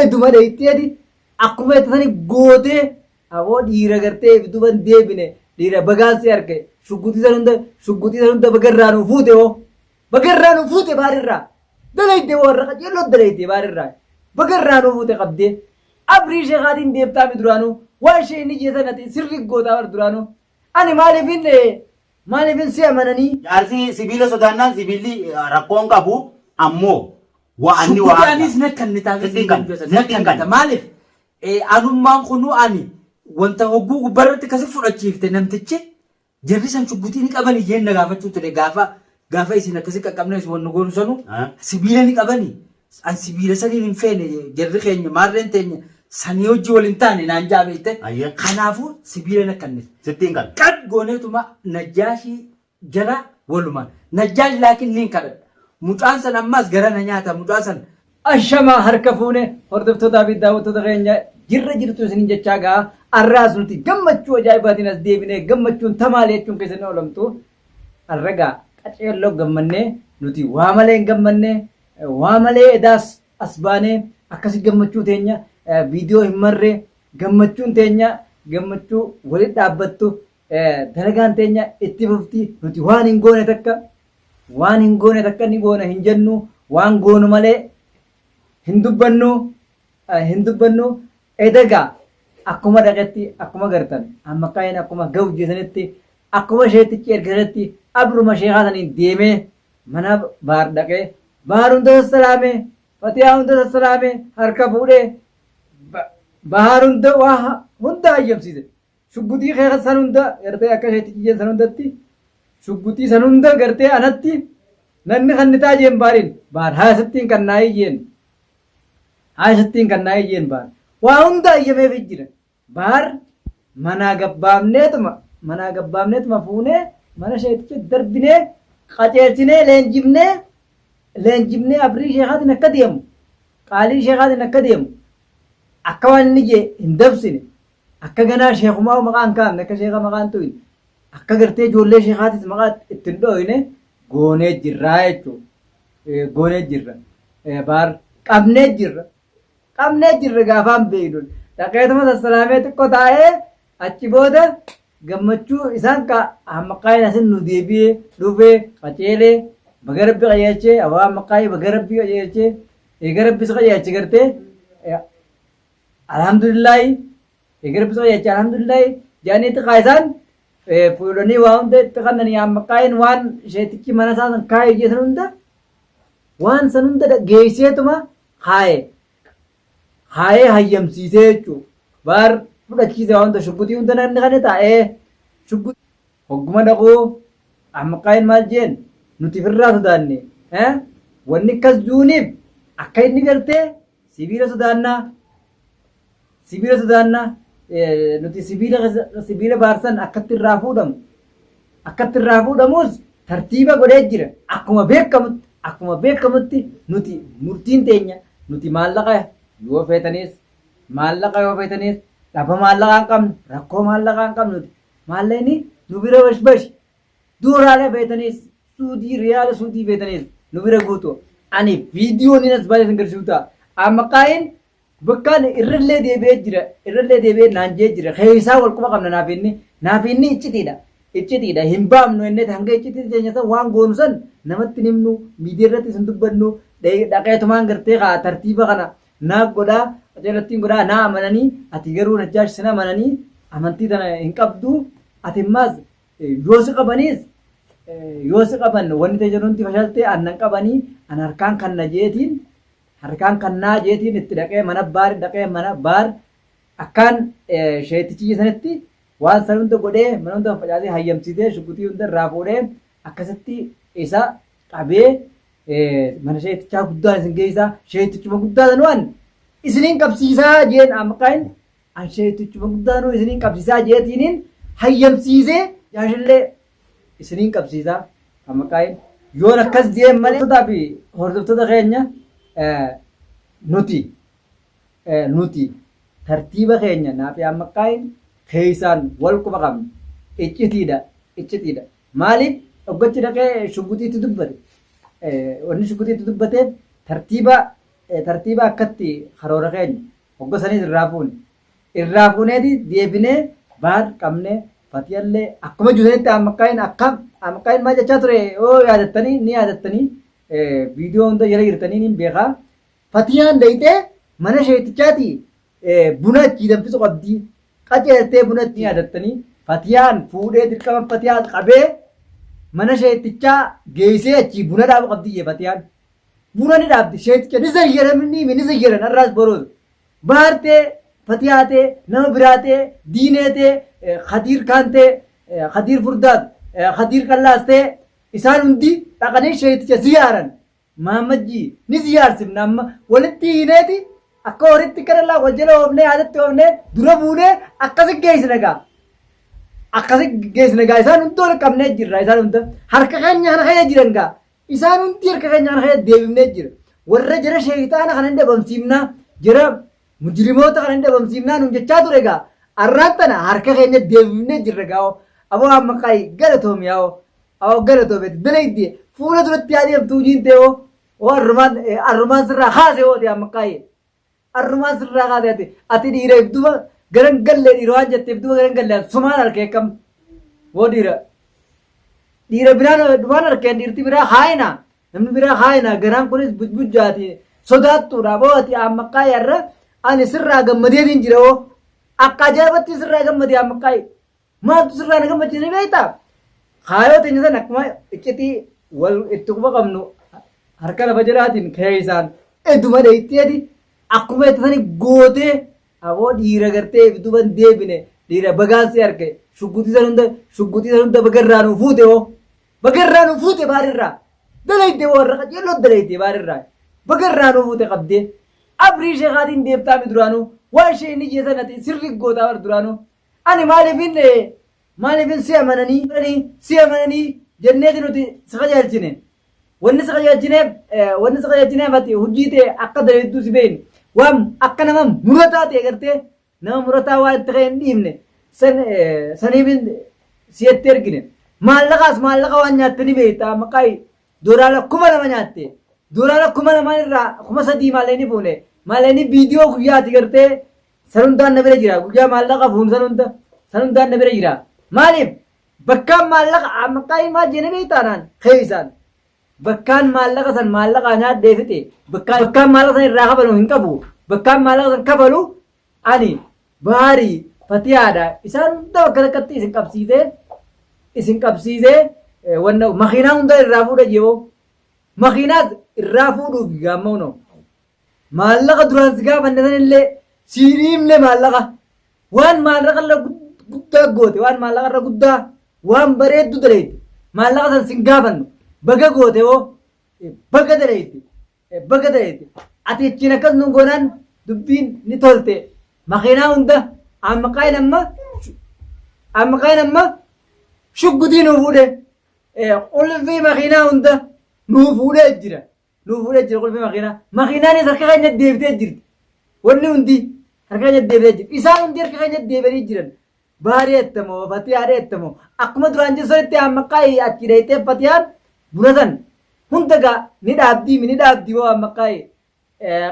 eduma dheeyteeti akkuma itti gootee awoo dhiira gartee ibduban deebine dhiira bagaansi harke shuggutii san hunda bagarraa nu fuute hoo bagarraa nu fuute baarirraa dalayte warra qajeeloo dalayte baarirraa bagarraa nu fuute qabdee abrii sheekaatiin deebtaami duraanuu waan ishee inni jeesan ati sirri gootaa war duraanuu ani maaliifin si amananii jaarsi sibiila sodaannaan sibiilli rakkoon qabu ammoo wa'anni waa Shugguutaanis nakkanne taasisa maaliif anummaan kunuu ani wanta hogguu gubbarratti kasi fudhachiifte namtichi jarri san shuggutii ni qabanii jeen gaafachuu ture gaafa isin akkasi qaqqabnees wannu goonu sanu sibiila ni qabanii an sibiila saniin hin feene jarri keenya maarreen teenya sanii hojii waliin taane naan jaabeette kanaafuu sibiila nakkanne sittiin kan qad gooneetuma najjaashii jala walumaan najjaash laakiin niin kadhadha mucaan san ammaas gara na nyaata mucaan san ashamaa harka fuune hordoftootaa fi daawwattoota keenya jirra jirtu isin jechaa gaa arraas nuti gammachuu ajaa'ibaatiin as deebinee gammachuun tamaalee jechuun keessatti oolamtu arragaa qaceelloo gammannee nuti waa malee hin gammannee waa malee edaas as baanee akkasi gammachuu teenya viidiyoo hin marree gammachuun teenya gammachuu walitti dhaabbattu dalagaan teenya itti fufti nuti waan hin goone takka ni goona hin jennu waan goonu malee hin dubbannu edagaa akkuma dhaqetti akkuma gartan amma kaayeen akkuma gawjeesanitti akkuma sheetichi ergasanitti abruma sheekaasaniin deemee mana baar dhaqee baar hunda sassalaamee fatiyaa hunda sassalaamee harka fuudhee baar hunda hayyamsiise shuggutii keessa san hunda gartee akka sheetichi jeen san hundatti shuggutii san hunda gartee anatti nanni kannitaa jeen baariin baar haasittiin kannaayii jeen baar waa hunda hayyameef jira baar manaa gabbaabneetuma fuunee mana sheeticha darbinee qaceelchinee leenjifnee abrii sheekaatiin akka deemu qaalii sheekaatiin akka deemu akka waan inni jee hin dabsine akka ganaa sheekumaa maqaan kaafne akka sheeka maqaan tu'in akka gartee ijoollee sheekaatis maqaa ittiin dhooyne goonee jirraa jechuudha goonee jirra baar qabnee jirra gaafaan beeknuun dhaqeetuma sassalaamee xiqqoo taa'ee achi booda gammachuu isaan maqaan asin nu deebi'ee dhufee qaceelee baga rabbi qajeelchee awwaan maqaa baga rabbi qajeelchee eega rabbi isa qajeelche gartee alhamdulillaahi eega rabbi isa qajeelche alhamdulillaahi jaanii xiqqaa isaan fuudhanii waa hunda itti kannanii maqaan waan sheetichi mana isaa san kaayee ijee san hunda waan san hunda geesseetuma kaayee hayyamsiisee jechuudha baar fudhachiise waan hunda shuggutii hunda nanni kan taa'ee shuggutii hogguma dhaquu maqaan maal jeen nuti firraa sodaanne wanni akkas duuniif akka inni gartee sibiila sodaannaa nuti sibiila baarsan akkatti irraa fuudhamus tartiiba godhee jira akkuma beekamutti nuti murtiin teenya nuti maallaqa yoo feetanis dhaba maallaqaa hin qabnu rakkoo maallaqaa hin qabnu maallaqni nu bira bash duuraalee feetanis riyaala suudii feetanis nu bira guutu ani viidiyoon as baay'ee sin garsiisuta amma qaa'in bakkaan irrallee deebi'ee naan jee jira keessaa wal quba qabna naaf inni iccitiidha hin baamnu inni hanga iccitii keenya san waan goonu san namatti himnu miidiyaa irratti sin dubbannu dhaqeetumaan gartee tartiiba kana naa godhaa ajallattiin godhaa naa amananii ati garuu najjaash sin amananii amantii tana hin qabdu ati immaas yoo si qaban wanni ta'e jedhuunti fashaltee annan qabanii an harkaan kannaa jeetiin itti dhaqee mana baar akkaan sheetichi sanitti waan san hunda godhee mana hunda facaasee hayyamsiisee shuggutii hunda irraa fuudhee akkasitti isa qabee mana sheetichaa guddaan isin geessaa sheetichuma guddaa sanuwaan isiniin qabsiisaa jeen maqaan an sheetichuma guddaa sanuu isiniin qabsiisaa jeetiniin hayyamsiisee jaashillee isiniin qabsiisaa maqaan yoon akkas jeen malee fi hordoftoota keenya nuti tartiiba keenya naaf maqaan keessaan wal quba qabna iccitiidha maaliif dhoggachi dhaqee shuggutiitti dubbate wanni shuggutiitti dubbateef tartiiba tartiiba akkatti karoora keenya hoggasanis irraa fuuneeti deebinee baar qabnee fatiyallee akkuma juusanitti ammakkaa'in maal jechaa ture yoo yaadattanii viidiyoo hunda jala jirtanii ni beekaa fatiyaan dayitee mana sheetichaati buna achi danfisu qabdii qaceeltee buna achi yaadattanii fatiyaan fuudhee dirqama fatiyaan qabee mana sheetichaa geessee achi buna dhaabu qabdiyye fatiyaan buna ni dhaabdi sheeticha ni zayyaran arraas boroos baartee fatiyaatee nama biraatee diineetee khadiir kaantee khadiir furdaat khadiir qallaastee isaan hundi dhaqanii sheeticha ziyaaran maamajjii ni ziyaarsifna amma walitti hineeti akka horitti kadhallaa wal jala oofnee yaadatti oofnee dura buunee akkasi geessina gaa isaan hundi ol qabnee jirra isaan hunda harka keenya jiran gaa isaan hundi harka keenya deebifnee jira warra jara sheeyitaana kana hin dhabamsiifnaa jara mujrimoota kana hin dhabamsiifnaa nun jechaa ture gaa arraan tana harka keenya deebifnee jirra gaa aboo amma qaayi galatoom yaa'oo aboo galatoomeeti dalaydee fuula duratti adeemtuu jiintee arrumaan sirraa haase hoote amma qaayi arrumaan sirraa haase ati dhiira ibduba garan gallee dhiira waan jetteef duba garan gallee sumaan harkee kam woo dhiira biraan dhumaan harkeen dhiirti biraa haayina namni biraa haayina garaan kunis bujjaati sodaattuudha booti amma qaayi irra ani sirraa gammadeetiin jira oo akka ajaa'ibatti sirraa gammadee amma qaayi maaltu sirraa na gammachiise beektaa haayoo teenya san akkuma iccitii wal itti quba qabnu harka lafa jalaatiin keessaan eduma dheeyteeti akkuma itti sani gootee aboo dhiira gartee ibduban deebine dhiira bagaansi harke shuggutii san hunda bagarraa nuu fuute oo bagarraa nuu fuute baarirraa dalayte warra qajeeloo dalayte baarirraa bagarraa nuu fuute qabdee abrii sheekaatiin deebtaami duraanuu waan ishee inni jeesan ati sirri gootaa bar duraanuu ani maaliifin si amananii jenneeti nuti si qajeelchine wanni si qajeelchineef ati hojii ta'e akka daleedduu si beeyne waan akka nama murataa ta'e gartee nama murataa waan itti ka'e hin dhiibne saniifin si'etti ergine maallaqa waan nyaatte ni beektaa maqaayi doolaara 2,000 nyaatte doolaara 2,000 irraa 3,000 maalleeni fuune maalleeni viidiyoo guyyaati gartee san hundaan na bira jira guyyaa maallaqa fuun san hundaan na bira jira maaliif bakkaan maallaqa maqaayi maal jenne beektaanaan keessaan bakkaan maallaqa san maallaqa nyaadhee fixe bakkaan maallaqa san irraa kafalu hin qabu bakkaan maallaqa san kafalu ani baarii fatiyaadha isaan hunda bakka takkatti isin qabsiisee wanna makiinaa hunda irraa fuudha jeewoo makiinaas irraa fuudhuuf gaammono maallaqa duraan si gaafanne san illee sii dhiibne maallaqa waan maallaqa irra guddaa goote waan maallaqa irra guddaa waan bareeddu daleete maallaqa san sin gaafannu baga goote oo baga daleete ati ittiin akkas nu goonaan dubbiin ni tolte makiinaa hunda ammaqaayin amma shuggutii nuu fuudhe qulfii makiinaa hunda nuu fuudhee jira qulfii makiinaanis harka keenya deebitee jirti wanni hundi harka keenya deebitee jirti isaan hundi harka keenya deebianii jiran baarii ettamoo fatiyaadha ettamoo akkuma duraan jeessonitti ammaqaayi achi dheeytee fatiyaan buna san hunda gaa ni dhaabdii boo ammaqaayi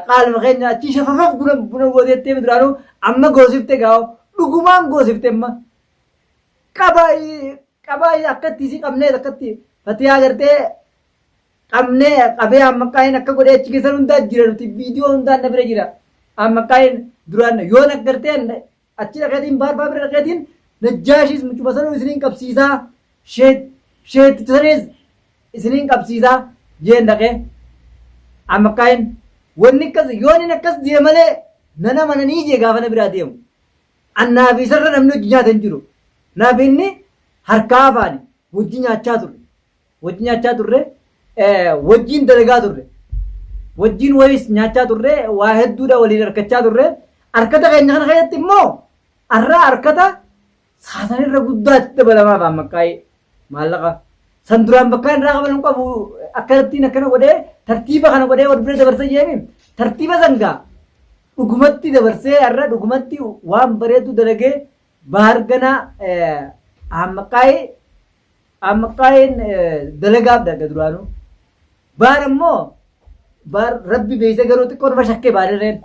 qaaluma keenya achi shafafaf buna gooteettee duraanuu amma goosifte gaa'oo dhugumaan goosifte amma qabaayi akkatti isii qabnee akkatti fatiyaa gartee qabee ammaqaayin akka godhee achi keessan hundaa jira nuti viidiyoo hundaan na bira jira ammaqaayin duraan yoon aggartee achi dhaqeetiin baarbaa bira dhaqeetiin najjaashiis mucuma sanuu isiniin qabsiisaa sheeticha sanis isiniin qabsiisaa jeen dhaqee ammaqaayin wanni akkas yoon akkas jee malee nana mananii jee gaafa na biraa deemu annaafi isarra namni hojii nyaata hin jiru naaf inni harkaa afaani wajji nyaachaa turre wajjiin dalagaa turre wajjiin wayis nyaachaa turre waa hedduudha waliin harkachaa turre harkata keenya kana keessatti immoo arraa harkata saasanirra guddaatti dabalamaaf ammaqaayi maallaqa san duraan bakka irraa qaban hin qabu akkanattiin akkana godhee tartiiba kana godhee wal bira dabarsee jeemi tartiiba sangaa dhugumatti dabarsee har'a dhugumatti waan bareedu dalagee baargana ammaqaayin dalagaaf dhaga duraanuu baar immoo rabbi beeyse garuu xiqqoo dhufa shakkee baadhirreen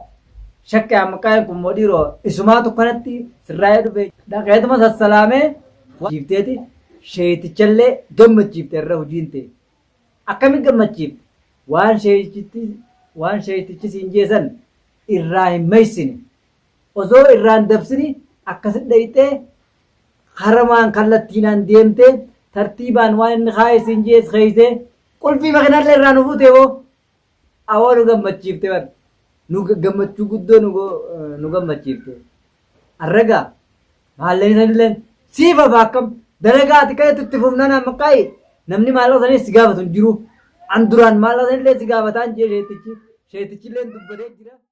shakkee amma qaayeen kun modhiiroo isumaatu kanatti sirraa'ee dhufe dhaqeetuma sassalaamee jiifteeti sheetichallee gammachiifte irra hojiin ta'e akkamitti gammachiifte waan sheetichi siin jeesan irraa hin meeysine osoo irraan dabsini akkasit dhayxee haramaan kallattiinaan deemtee tartiibaan waan inni kaa'e siin jees keeysee qulfii makinaallee irraa nu fuute boo awoo nu gammachiifte bar nu gammachuu guddoo nu gammachiifte arragaa maalleen isanilleen siifa baakkam dalagaa ati ka'etu itti fufnaan amma qaayi namni maallaqa sanii si gaafatu hin jiru an duraan maallaqa sanillee si gaafataan jee sheetichillee dubbatee jira.